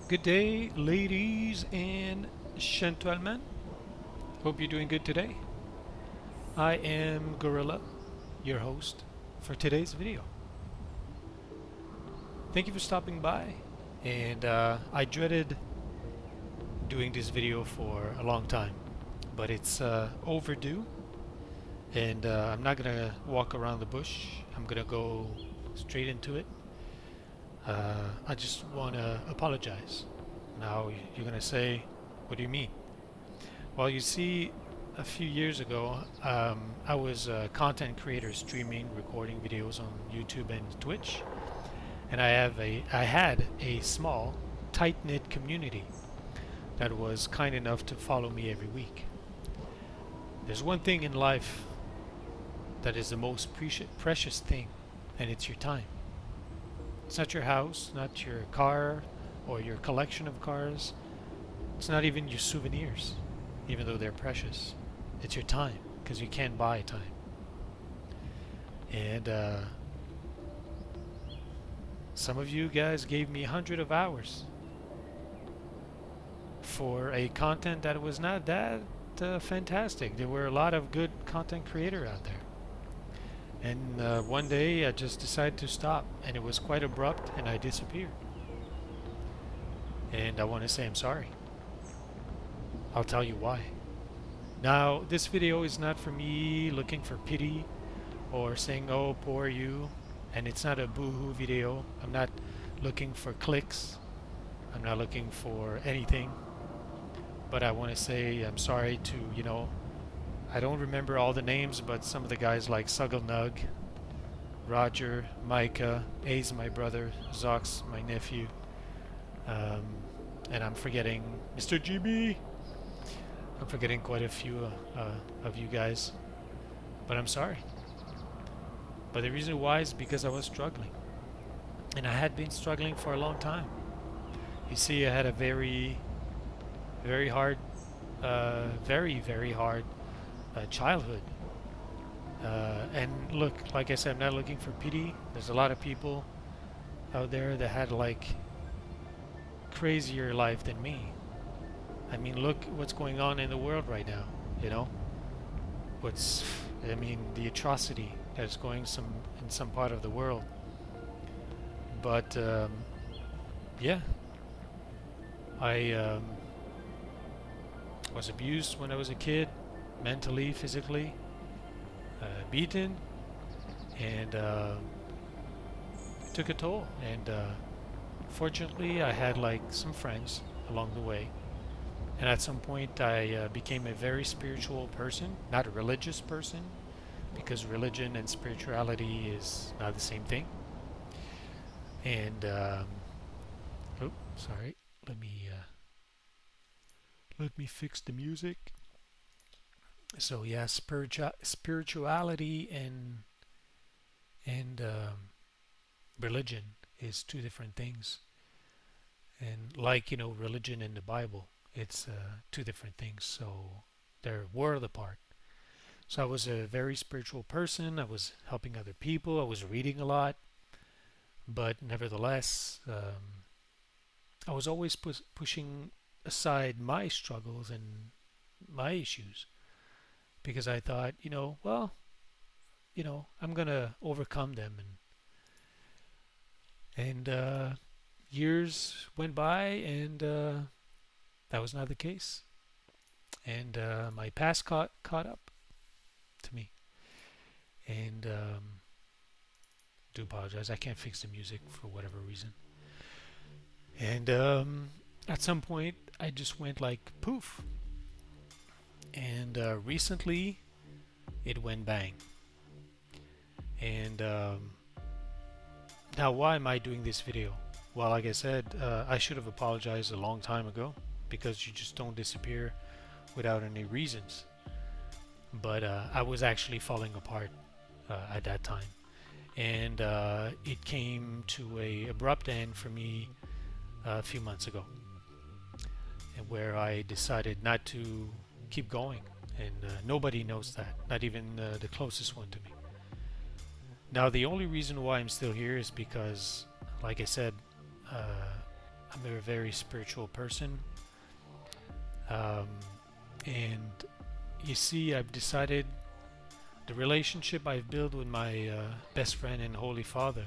Good day, ladies and gentlemen. Hope you're doing good today. I am Gorilla, your host for today's video. Thank you for stopping by. And I dreaded doing this video for a long time, but it's overdue. And I'm not gonna walk around the bush. I'm gonna go straight into it. I just want to apologize. Now you're gonna say, "What do you mean?" Well, you see, a few years ago, I was a content creator streaming, recording videos on YouTube and Twitch, and I had a small, tight-knit community that was kind enough to follow me every week. There's one thing in life that is the most precious thing, and it's your time. It's not your house, not your car, or your collection of cars. It's not even your souvenirs, even though they're precious. It's your time, because you can't buy time. And some of you guys gave me hundreds of hours for a content that was not that fantastic. There were a lot of good content creator out there. And one day I just decided to stop, and it was quite abrupt, and I disappeared. And I want to say I'm sorry. I'll tell you why. Now, this video is not for me looking for pity or saying, oh, poor you. And it's not a boo-hoo video. I'm not looking for clicks. I'm not looking for anything. But I want to say I'm sorry to, I don't remember all the names, but some of the guys like Sugglnug, Roger, Micah, Ace, my brother, Zox, my nephew, and I'm forgetting Mr. GB. I'm forgetting quite a few of you guys, but I'm sorry. But the reason why is because I was struggling, and I had been struggling for a long time. You see, I had a very, very hard, very hard childhood. And look, like I said, I'm not looking for pity. There's a lot of people out there that had like crazier life than me. I mean, look what's going on in the world right now. You know, the atrocity that's going in some part of the world. But yeah, I was abused when I was a kid, mentally, physically, beaten, and it took a toll. And fortunately, I had like some friends along the way. And at some point, I became a very spiritual person, not a religious person, because religion and spirituality is not the same thing. And oh, sorry, let me fix the music. So yeah, spirituality and religion is two different things. And like religion and the Bible, it's two different things. So they're world apart. So I was a very spiritual person. I was helping other people. I was reading a lot, but nevertheless, I was always pushing aside my struggles and my issues because I thought, well, I'm gonna overcome them, and years went by, and that was not the case, and my past caught up to me, and do apologize. I can't fix the music for whatever reason, and at some point I just went like poof, and recently it went bang, and now why am I doing this video? Well, like I said, I should have apologized a long time ago because you just don't disappear without any reasons. But I was actually falling apart at that time, and it came to a abrupt end for me a few months ago, and where I decided not to keep going, and nobody knows that, not even the closest one to me. Now, the only reason why I'm still here is because, like I said, uh, I'm a very spiritual person, um, and you see, I've decided the relationship I've built with my best friend and Holy Father.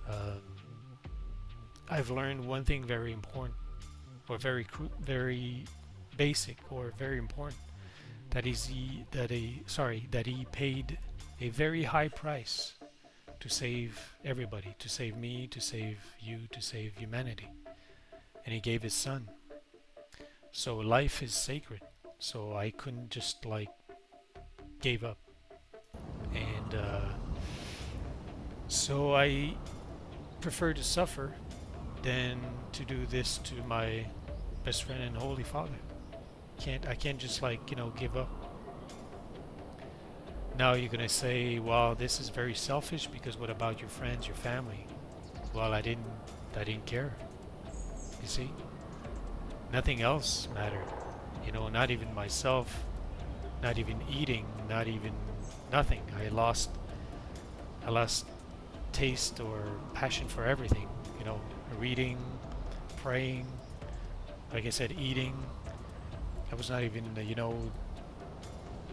Um, I've learned one thing very important, or very basic, or very important. That he paid a very high price to save everybody, to save me, to save you, to save humanity, and he gave his son. So life is sacred. So I couldn't just like gave up, and so I prefer to suffer than to do this to my best friend and Holy Father. I can't just like give up. Now you're gonna say, well, this is very selfish because what about your friends, your family? Well, I didn't care. You see, nothing else mattered. Not even myself, not even eating, not even nothing. I lost taste or passion for everything. Reading, praying, like I said, eating. I was not even,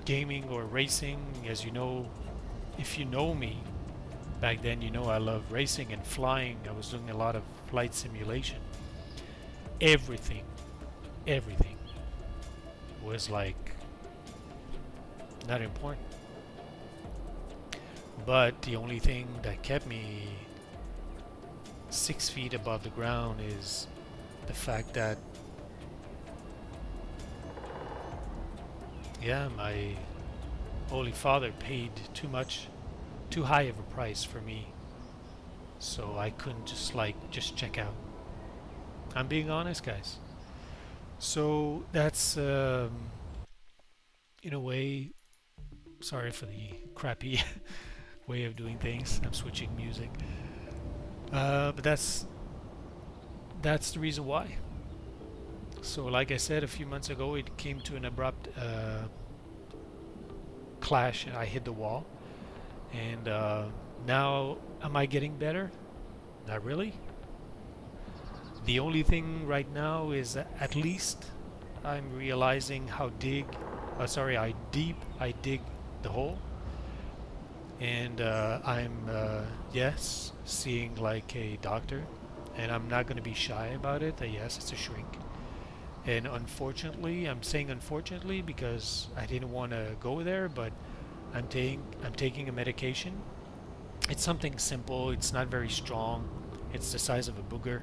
gaming or racing. As you know, if you know me, back then, I love racing and flying. I was doing a lot of flight simulation. Everything, everything was like not important. But the only thing that kept me 6 feet above the ground is the fact that, yeah, my Holy Father paid too high of a price for me. So I couldn't just check out. I'm being honest, guys. So that's, in a way, sorry for the crappy way of doing things. I'm switching music. But that's the reason why. So, like I said a few months ago, it came to an abrupt clash, and I hit the wall. And now, am I getting better? Not really. The only thing right now is that at least I'm realizing how deep I dig the hole, and I'm yes, seeing like a doctor, and I'm not going to be shy about it. Yes, it's a shrink, and unfortunately, I'm saying unfortunately because I didn't want to go there, but I'm taking a medication. It's something simple. It's not very strong. It's the size of a booger.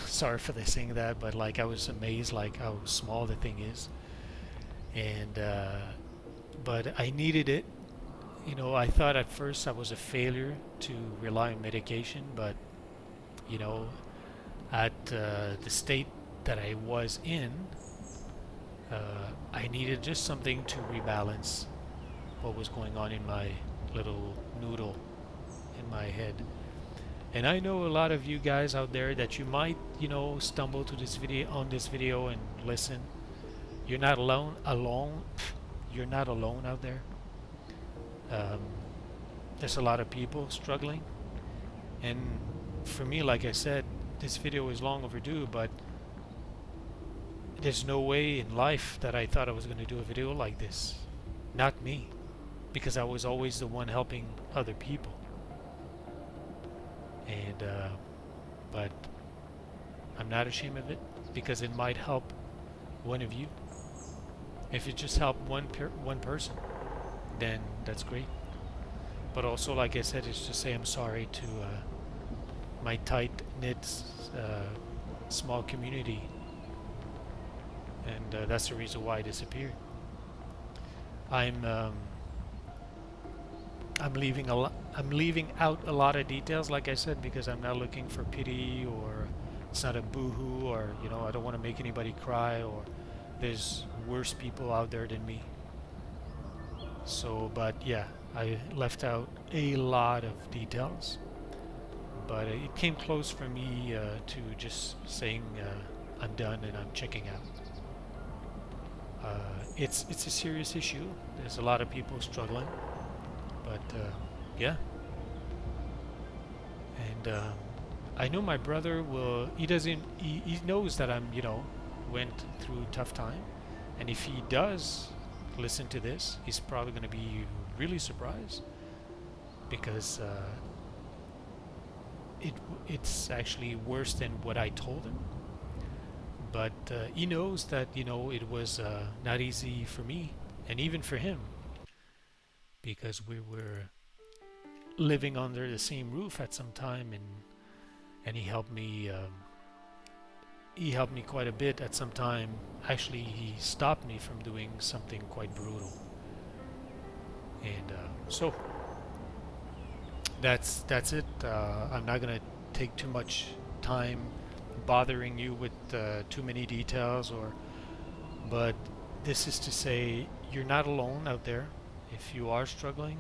Sorry for saying that, but like I was amazed like how small the thing is, and but I needed it. I thought at first I was a failure to rely on medication, but you know, at the state that I was in, I needed just something to rebalance what was going on in my little noodle in my head. And I know a lot of you guys out there that you might, stumble to this video and listen. You're not alone. You're not alone out there. Um, there's a lot of people struggling. And for me, like I said, this video is long overdue, but there's no way in life that I thought I was going to do a video like this. Not me. Because I was always the one helping other people. And but I'm not ashamed of it because it might help one of you. If it just helped one person, then that's great. But also, like I said, it's to say I'm sorry to my tight-knit small community, and that's the reason why I disappeared. I'm I'm leaving I'm leaving out a lot of details, like I said, because I'm not looking for pity, or it's not a boohoo, or I don't want to make anybody cry, or there's worse people out there than me. So, but yeah, I left out a lot of details, but it came close for me to just saying I'm done and I'm checking out. It's a serious issue. There's a lot of people struggling. But yeah, and I know my brother will. He doesn't. He knows that I'm, went through a tough time, and if he does listen to this, he's probably going to be really surprised because it's actually worse than what I told him. But he knows that it was not easy for me and even for him because we were living under the same roof at some time, and he helped me. He helped me quite a bit at some time. Actually, he stopped me from doing something quite brutal, and so that's it. I'm not gonna take too much time bothering you with too many details, but this is to say you're not alone out there. If you are struggling,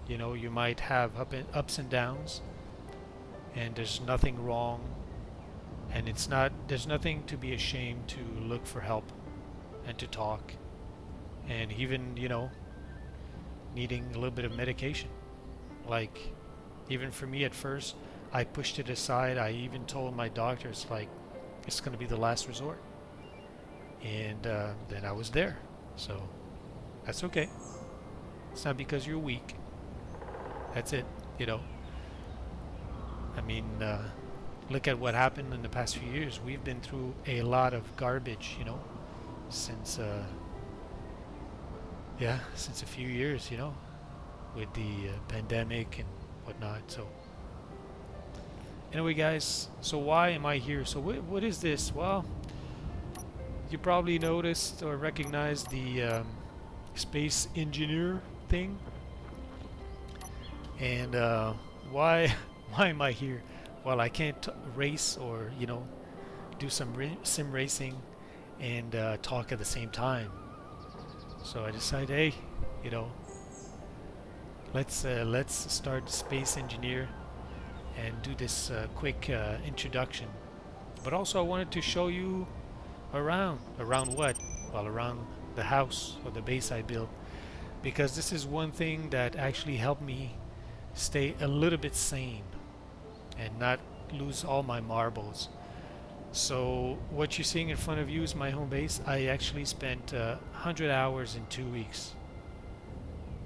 you might have ups and downs, and there's nothing wrong, and there's nothing to be ashamed to look for help and to talk, and even needing a little bit of medication. Like, even for me at first, I pushed it aside. I even told my doctors, like, it's going to be the last resort. And then I was there. So that's okay. It's not because you're weak. That's it. I mean, look at what happened in the past few years. We've been through a lot of garbage, since, since a few years, with the pandemic and whatnot. So anyway, guys, so why am I here? So what is this? Well, you probably noticed or recognized the space engineer thing. And why why am I here? Well, I can't race or do some sim racing and talk at the same time. So I decided, hey, let's start Space Engineer and do this quick introduction. But also I wanted to show you around what? Well, around the house or the base I built, because this is one thing that actually helped me stay a little bit sane and not lose all my marbles. So what you're seeing in front of you is my home base. I actually spent 100 hours in 2 weeks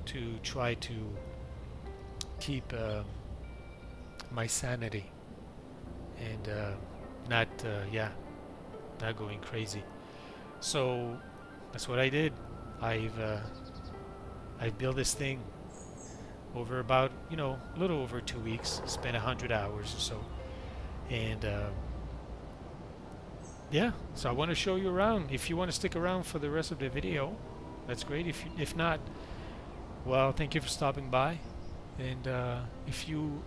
to try to keep my sanity and not going crazy. So that's what I did. I've built this thing over about a little over 2 weeks. Spent 100 hours or so, and yeah. So I want to show you around. If you want to stick around for the rest of the video, that's great. If not, well, thank you for stopping by. And if you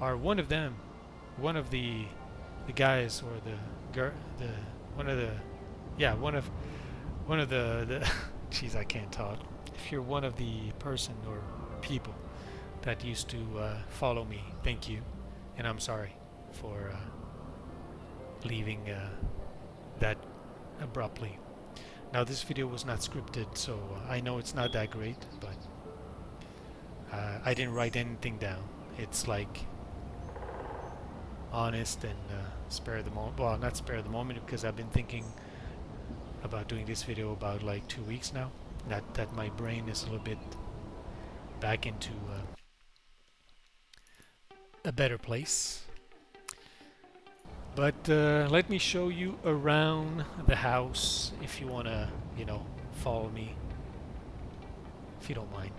are one of them, one of the guys or the one of the one of the jeez, I can't talk. If you're one of the person or people that used to follow me, thank you, and I'm sorry for leaving that abruptly. Now, this video was not scripted, so I know it's not that great, but I didn't write anything down. It's like honest and spare the moment. Well, not spare the moment, because I've been thinking about doing this video about like 2 weeks now. That my brain is a little bit back into a better place. But let me show you around the house if you want to, follow me, if you don't mind.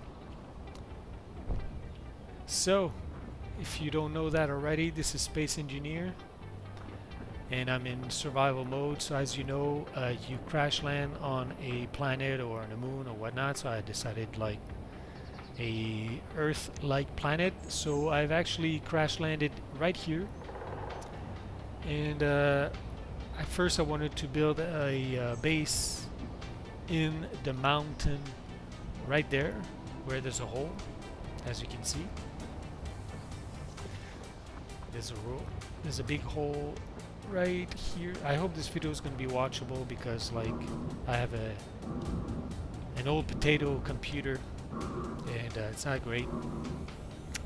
So, if you don't know that already, this is Space Engineer, and I'm in survival mode. So as you know, you crash land on a planet or on a moon or whatnot, so I decided like a Earth-like planet. So I've actually crash landed right here, and at first I wanted to build a base in the mountain right there where there's a hole, as you can see. There's a big hole right here. I hope this video is going to be watchable, because like I have an old potato computer and it's not great,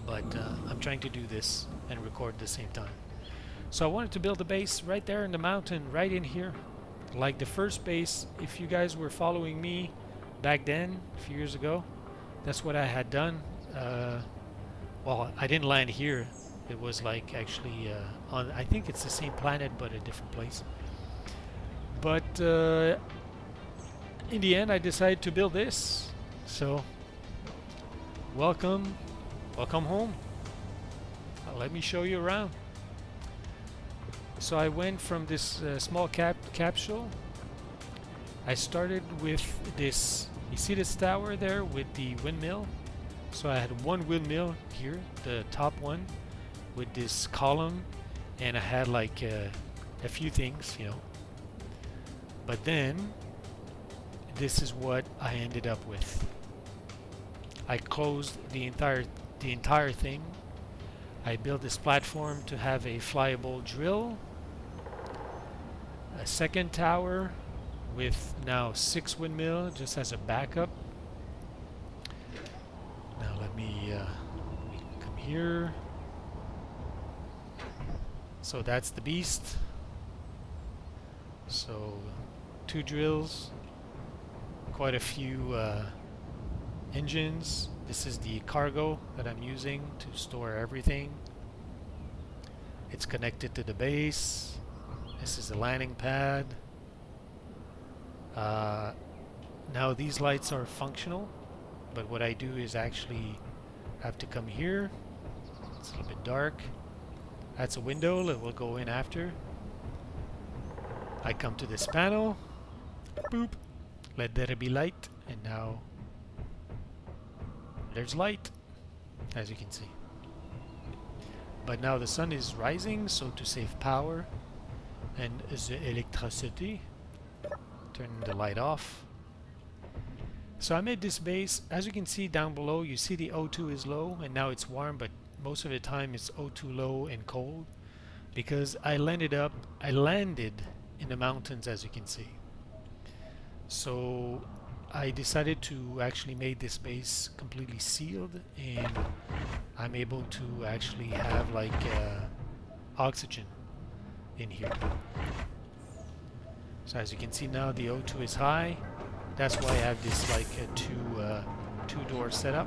but I'm trying to do this and record at the same time. So I wanted to build a base right there in the mountain, right in here. Like the first base, if you guys were following me back then, a few years ago, that's what I had done. Well, I didn't land here. It was like actually on, I think it's the same planet but a different place. But in the end, I decided to build this. So, welcome home. Let me show you around. So I went from this small capsule. I started with this. You see this tower there with the windmill? So I had one windmill here, the top one, with this column, and I had like a few things, you know. But then this is what I ended up with. I closed the entire thing. I built this platform to have a flyable drill, a second tower with now 6 windmill just as a backup. Now let me come here. So that's the beast. So 2 drills, quite a few engines. This is the cargo that I'm using to store everything. It's connected to the base. This is the landing pad. Now these lights are functional, but what I do is actually have to come here. It's a little bit dark. That's a window that will go in after. I come to this panel. Boop. Let there be light, and now there's light, as you can see. But now the sun is rising, so to save power and the electricity, turn the light off. So I made this base. As you can see down below, you see the O2 is low, and now it's warm, but most of the time it's O2 low and cold because I landed in the mountains, as you can see. So I decided to actually make this base completely sealed, and I'm able to actually have like oxygen in here. So as you can see now, the O2 is high. That's why I have this like a two-door setup,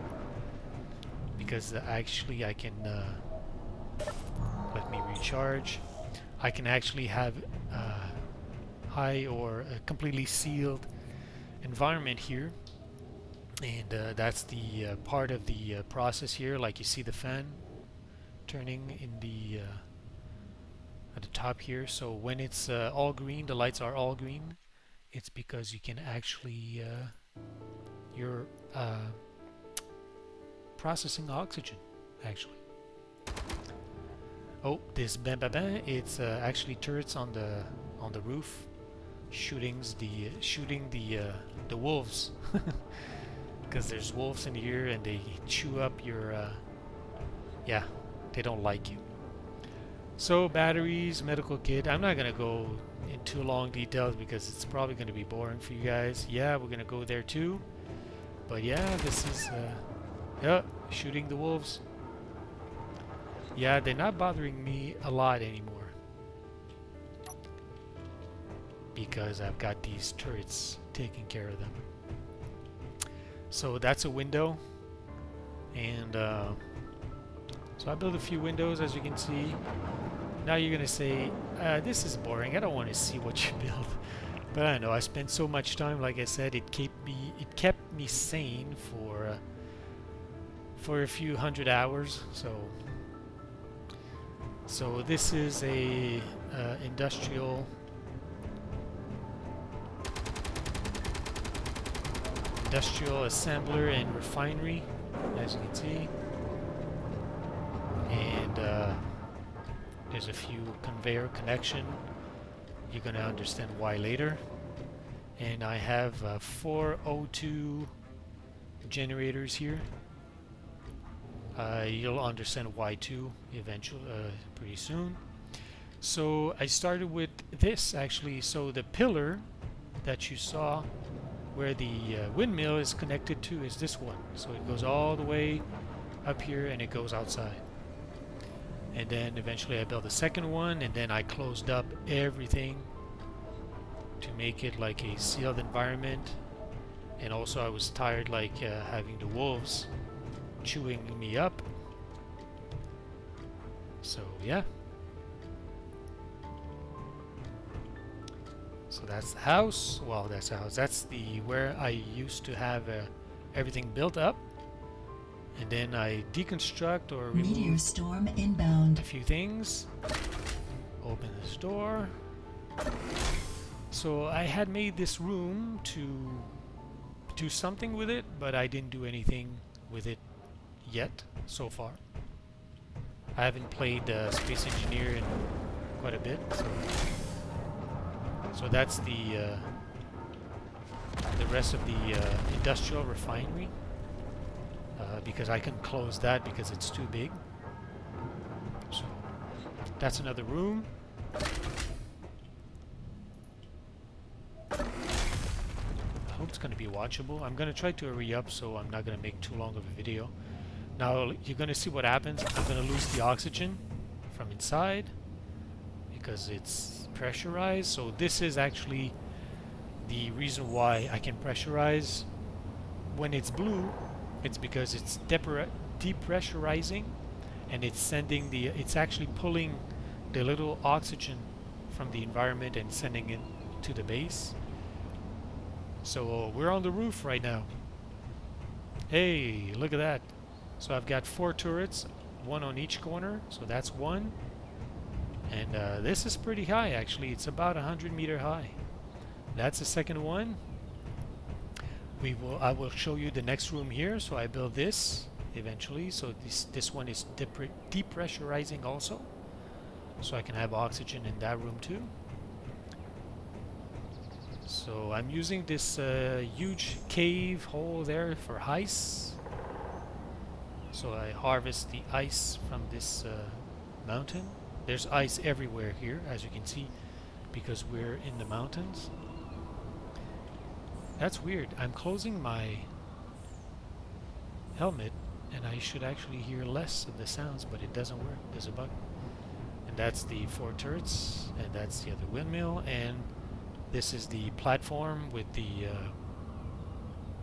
because actually I can let me recharge. I can actually have high or a completely sealed environment here, and that's the part of the process here. Like you see the fan turning in the at the top here. So when it's all green, the lights are all green. It's because you can actually you're processing oxygen actually. Oh, this bam bam bam! It's actually turrets on the roof, shooting the wolves, because there's wolves in here and they chew up your yeah, they don't like you. So batteries, medical kit. I'm not gonna go in too long details because it's probably gonna be boring for you guys. Yeah, we're gonna go there too. But yeah, this is yeah, shooting the wolves. Yeah, they're not bothering me a lot anymore because I've got these turrets taking care of them. So that's a window, and so I built a few windows, as you can see. Now you're gonna say, this is boring, I don't want to see what you build. But I don't know, I spent so much time, like I said, it kept me sane for a few hundred hours. So this is a industrial assembler and refinery, as you can see. And there's a few conveyor connection. You're gonna understand why later. And I have 4 O2 generators here. You'll understand why too eventually, pretty soon. So I started with this actually. So the pillar that you saw where the windmill is connected to is this one. So it goes all the way up here and it goes outside. and then eventually I built a second one, and then I closed up everything to make it like a sealed environment. And also I was tired like having the wolves chewing me up. So yeah. So that's the house. Well, that's the house. That's the where I used to have everything built up. And then I deconstruct or remove storm inbound. a few things. Open this door. So I had made this room to do something with it, but I didn't do anything with it yet so far. I haven't played Space Engineer in quite a bit, so that's the rest of the industrial refinery, because I can close that because it's too big. So that's another room. I hope it's going to be watchable. I'm going to try to hurry up so I'm not going to make too long of a video. Now you're going to see what happens. I'm going to lose the oxygen from inside because it's pressurized. So this is actually the reason why I can pressurize. When it's blue, it's because it's depressurizing, and it's sending it's actually pulling the little oxygen from the environment and sending it to the base. So we're on the roof right now. Hey, look at that. So I've got 4 turrets, 1 on each corner, so that's 1. And this is pretty high actually. It's about 100-meter high. That's the second one. I will show you the next room here. So I build this eventually. So this one is depressurizing also. So I can have oxygen in that room too. So I'm using this huge cave hole there for ice. So I harvest the ice from this mountain. There's ice everywhere here, as you can see, because we're in the mountains. That's weird. I'm closing my helmet and I should actually hear less of the sounds, but it doesn't work. There's a bug. And that's the 4 turrets, and that's the other windmill, and this is the platform with the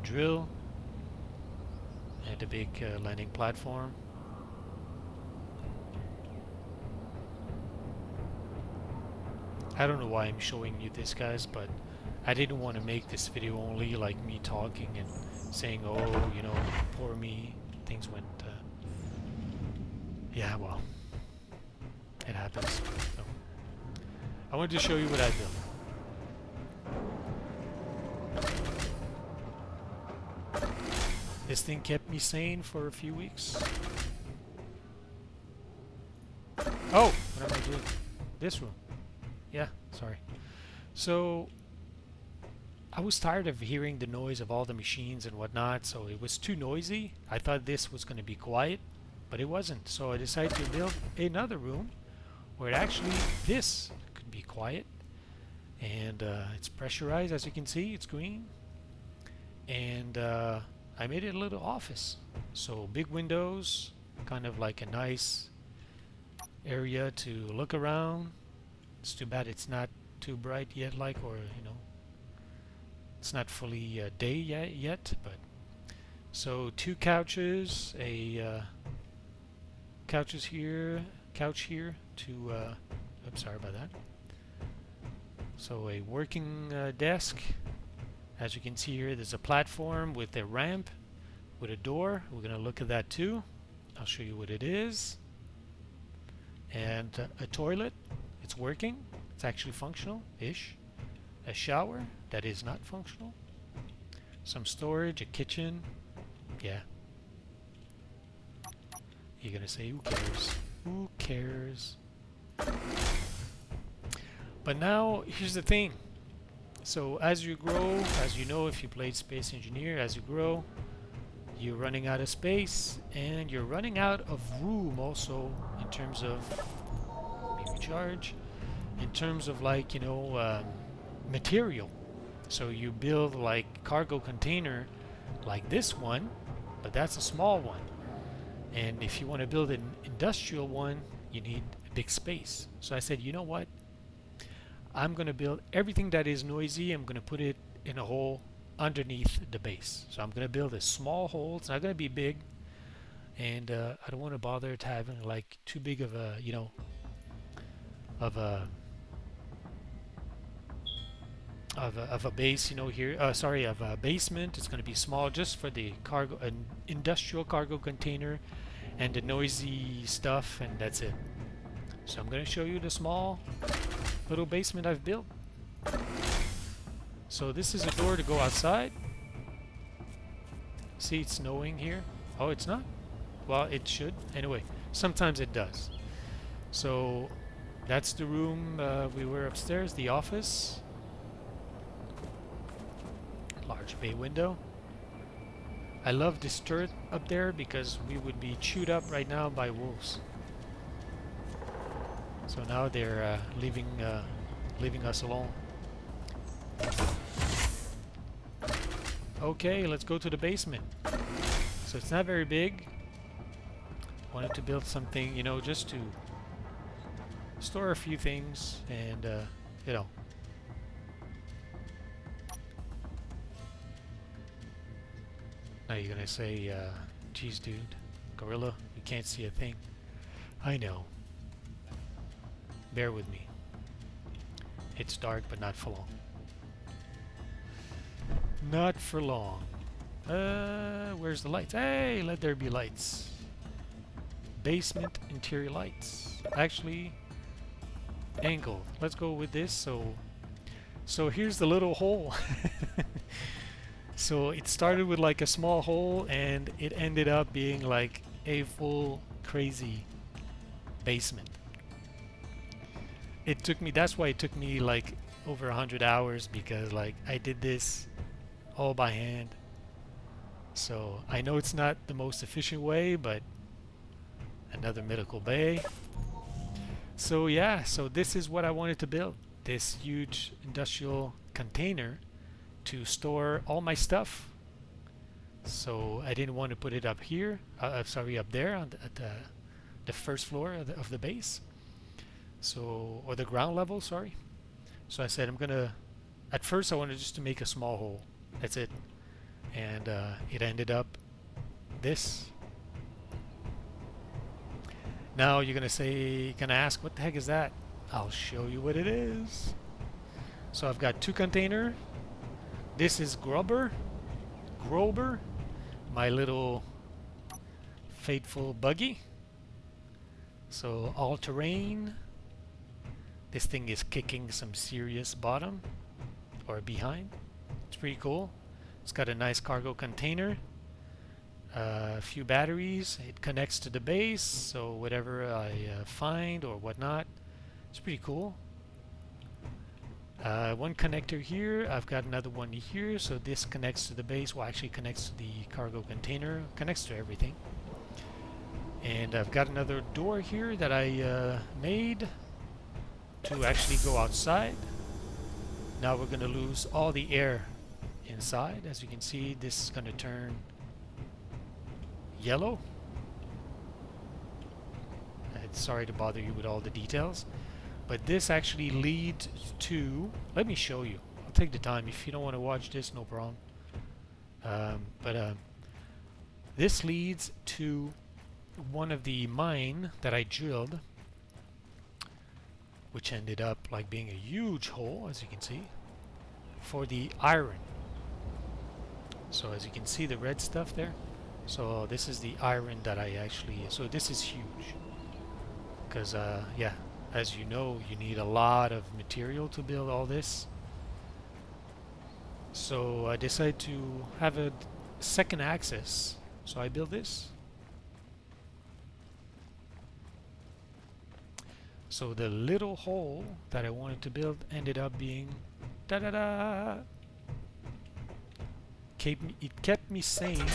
drill and the big landing platform. I don't know why I'm showing you this, guys, but I didn't want to make this video only like me talking and saying, oh, you know, poor me, things went, yeah, well, it happens. So, I wanted to show you what I built. This thing kept me sane for a few weeks. Oh, what am I doing? This room. Yeah, sorry. So I was tired of hearing the noise of all the machines and whatnot, so it was too noisy. I thought this was going to be quiet, but it wasn't. So I decided to build another room where actually this could be quiet. And it's pressurized, as you can see, it's green. And I made it a little office. So big windows, kind of like a nice area to look around. It's too bad it's not too bright yet, like, or you know, it's not fully day yet. But so 2 couches, a couch here, 2. Oops, sorry about that. So a working desk. As you can see here, there's a platform with a ramp with a door. We're going to look at that too. I'll show you what it is. And a toilet. It's working. It's actually functional-ish. A shower that is not functional. Some storage, a kitchen. Yeah. You're going to say, who cares? Who cares? But now, here's the thing. So as you grow, as you know, if you played Space Engineer, as you grow, you're running out of space, and you're running out of room also in terms of, let me recharge, in terms of like, you know, material. So you build like cargo container like this one, but that's a small one. And if you want to build an industrial one, you need a big space. So I said, you know what? I'm going to build everything that is noisy. I'm going to put it in a hole underneath the base. So I'm going to build a small hole. It's not going to be big, and I don't want to bother to having like too big of a, you know, of a of a base, you know, here. Sorry, of a basement. It's going to be small, just for the cargo, an industrial cargo container, and the noisy stuff, and that's it. So I'm going to show you the small little basement I've built. So this is a door to go outside. See, it's snowing here. Oh, it's not? Well, it should. Anyway, sometimes it does. So that's the room we were upstairs, the office. Large bay window. I love this turret up there because we would be chewed up right now by wolves. So now they're leaving us alone. Okay, let's go to the basement. So it's not very big. Wanted to build something, you know, just to store a few things and, you know. Now you're gonna say, geez, dude, gorilla, you can't see a thing. I know. Bear with me. It's dark, but not for long. Not for long. Where's the lights? Hey, let there be lights. Basement interior lights. Actually, angled. Let's go with this. So here's the little hole. So it started with like a small hole, and it ended up being like a full crazy basement. It took me, that's why it took me like over 100 hours, because like I did this all by hand. So I know it's not the most efficient way, but another medical bay. So yeah, so this is what I wanted to build. This huge industrial container to store all my stuff. So I didn't want to put it up here, sorry, up there on at the first floor of the base. So, or the ground level, sorry. So I said I'm gonna, at first I wanted just to make a small hole. That's it. And it ended up this. Now you're gonna ask, what the heck is that? I'll show you what it is. So I've got two containers. This is Grober, my little faithful buggy. So all terrain. This thing is kicking some serious bottom or behind. It's pretty cool. It's got a nice cargo container, a few batteries. It connects to the base, so whatever I find or whatnot, it's pretty cool. One connector here. I've got another one here, so this connects to the base. Well, actually connects to the cargo container, connects to everything. And I've got another door here that I made to actually go outside. Now we're going to lose all the air inside. As you can see, this is going to turn yellow. Sorry to bother you with all the details, but this actually leads to, let me show you. I'll take the time. If you don't want to watch this, no problem. This leads to one of the mine that I drilled, which ended up like being a huge hole, as you can see, for the iron. So as you can see, the red stuff there. So this is the iron that I actually, so this is huge. Because yeah, as you know, you need a lot of material to build all this. So I decided to have a second access. So I built this. So the little hole that I wanted to build ended up being da-da-da. It kept me sane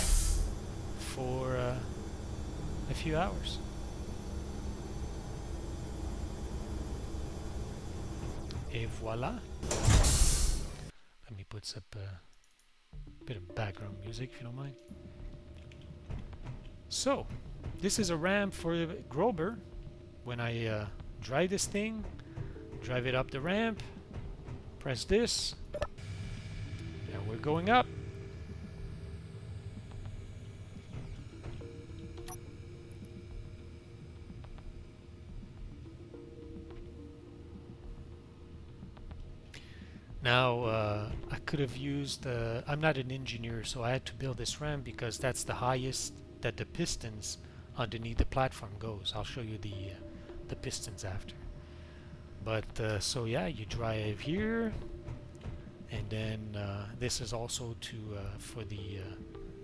for a few hours. Et voila. Let me put up a bit of background music if you don't mind. So, this is a ramp for Grober. when I drive this thing, drive it up the ramp, press this, and we're going up. Now, I could have used, I'm not an engineer, so I had to build this ramp because that's the highest that the pistons underneath the platform goes. I'll show you the pistons after. But, so yeah, you drive here, and then this is also to for the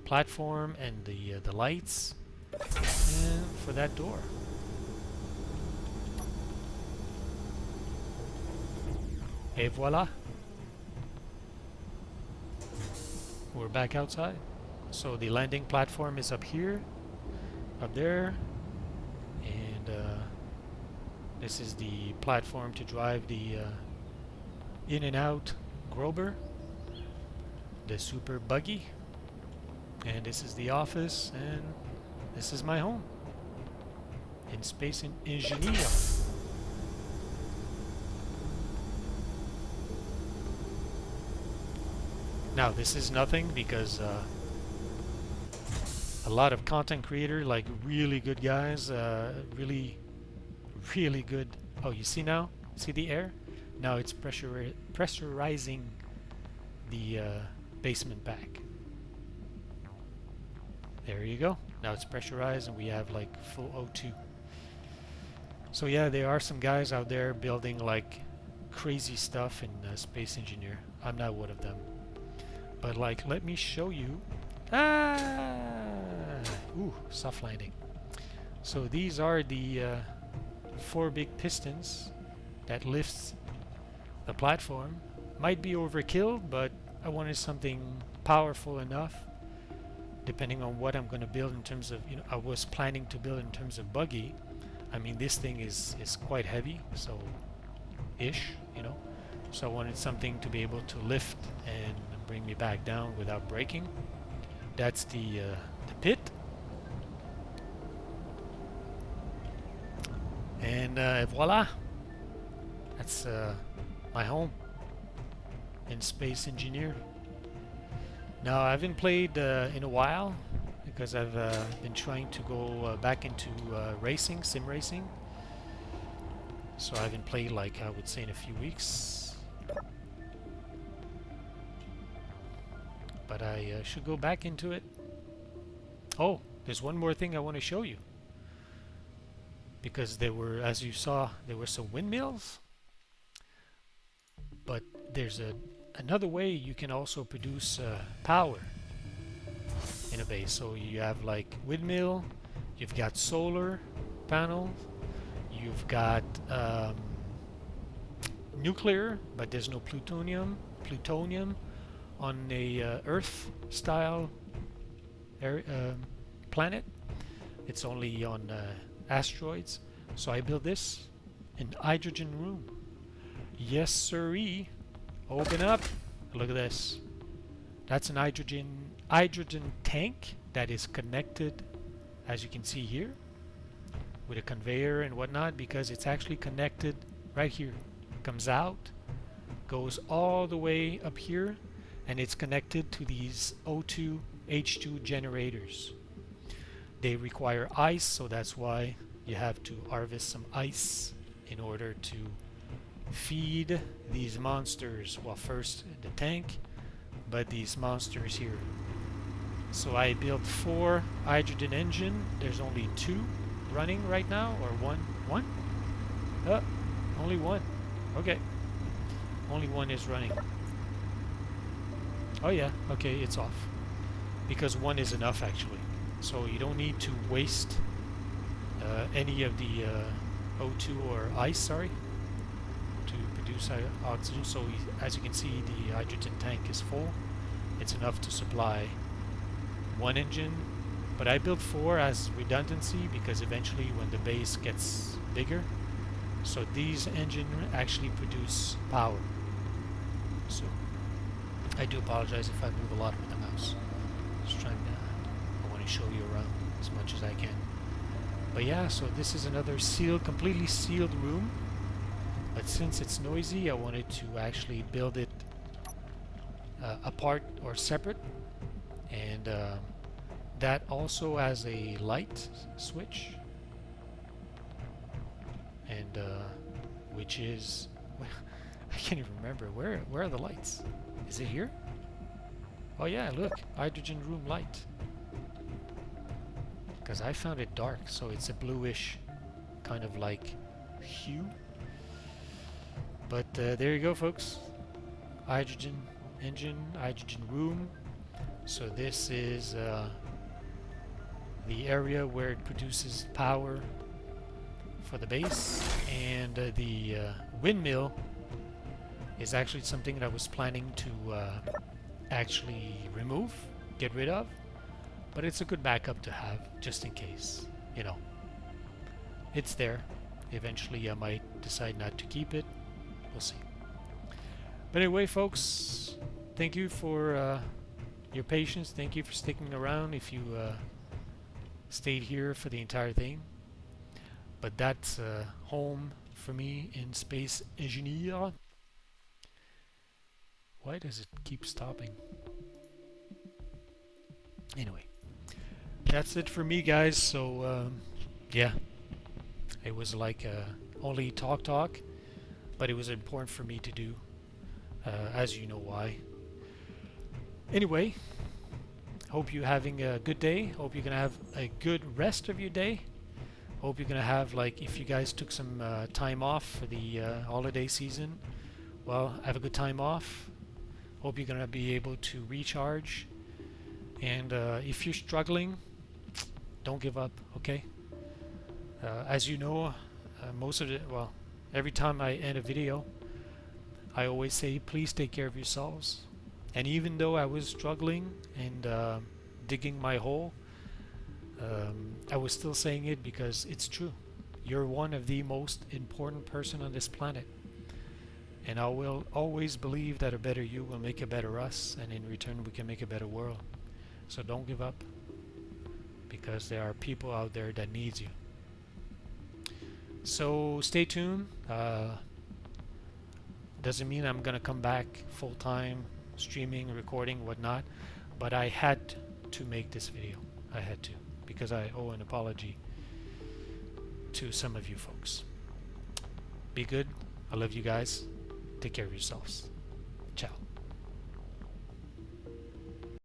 platform and the lights, and for that door. Et voila! We're back outside. So the landing platform is up here, up there, and this is the platform to drive the in and out Grober, the super buggy, and this is the office, and this is my home in Space Engineer. Now this is nothing because a lot of content creator, like really good guys, really good. Oh, you see now? See the air? Now it's pressurizing the basement back. There you go. Now it's pressurized and we have like full O2. So yeah, there are some guys out there building like crazy stuff in Space Engineer. I'm not one of them. But like, let me show you. Ooh, soft landing. So these are the 4 big pistons that lifts the platform. Might be overkill, but I wanted something powerful enough, depending on what I'm going to build in terms of, you know, I was planning to build in terms of buggy. I mean, this thing is quite heavy, so ish, you know. So I wanted something to be able to lift and bring me back down without breaking. That's the pit. And voila! That's my home in Space Engineer. Now I haven't played in a while because I've been trying to go back into racing, sim racing. So I haven't played, like, I would say, in a few weeks. But I should go back into it. Oh, there's one more thing I want to show you. Because there were, as you saw, there were some windmills. But there's another way you can also produce power in a base. So you have like windmill, you've got solar panels, you've got nuclear, but there's no plutonium on a Earth-style planet. It's only on asteroids. So I built this in hydrogen room. Yes, sirree. Open up. Look at this. That's an hydrogen tank that is connected, as you can see here, with a conveyor and whatnot, because it's actually connected right here. Comes out, goes all the way up here, and it's connected to these O2 H2 generators. They require ice, so that's why you have to harvest some ice in order to feed these monsters. Well, first the tank, but these monsters here. So I built 4 hydrogen engine. There's only 2 running right now, or one? Only 1. Okay. Only 1 is running. Oh yeah, okay, it's off. Because 1 is enough actually. So you don't need to waste any of the O2 or ice, sorry, to produce oxygen. So as you can see, the hydrogen tank is full. It's enough to supply 1 engine, but I built 4 as redundancy because eventually when the base gets bigger, so these engines actually produce power. So I do apologize if I move a lot with the mouse. Just trying to, I want to show you around as much as I can. But yeah, so this is another sealed, completely sealed room. But since it's noisy, I wanted to actually build it apart or separate. And that also has a light switch. And which is... I can't even remember. Where are the lights? Is it here? Oh yeah, look. Hydrogen room light. Because I found it dark, so it's a bluish kind of like hue. But there you go, folks. Hydrogen engine, hydrogen room. So this is the area where it produces power for the base, and the windmill is actually something that I was planning to actually remove, get rid of, but it's a good backup to have just in case, you know. It's there. Eventually I might decide not to keep it. We'll see. But anyway, folks, thank you for your patience. Thank you for sticking around if you stayed here for the entire thing. But that's home for me in Space Engineer. Why does it keep stopping? Anyway, that's it for me, guys. So yeah, it was like only talk, but it was important for me to do, as you know why. Anyway, hope you're having a good day. Hope you're gonna have a good rest of your day. Hope you're gonna have, like, if you guys took some time off for the holiday season, well, have a good time off. Hope you're gonna be able to recharge. And if you're struggling, don't give up, okay? As you know, most of it, well, every time I end a video, I always say, please take care of yourselves. And even though I was struggling and digging my hole, I was still saying it because it's true. You're one of the most important person on this planet. And I will always believe that a better you will make a better us, and in return we can make a better world. So don't give up, because there are people out there that needs you. So stay tuned. Doesn't mean I'm gonna come back full time, streaming, recording, whatnot, but I had to make this video. I had to, because I owe an apology to some of you folks. Be good. I love you guys. Take care of yourselves.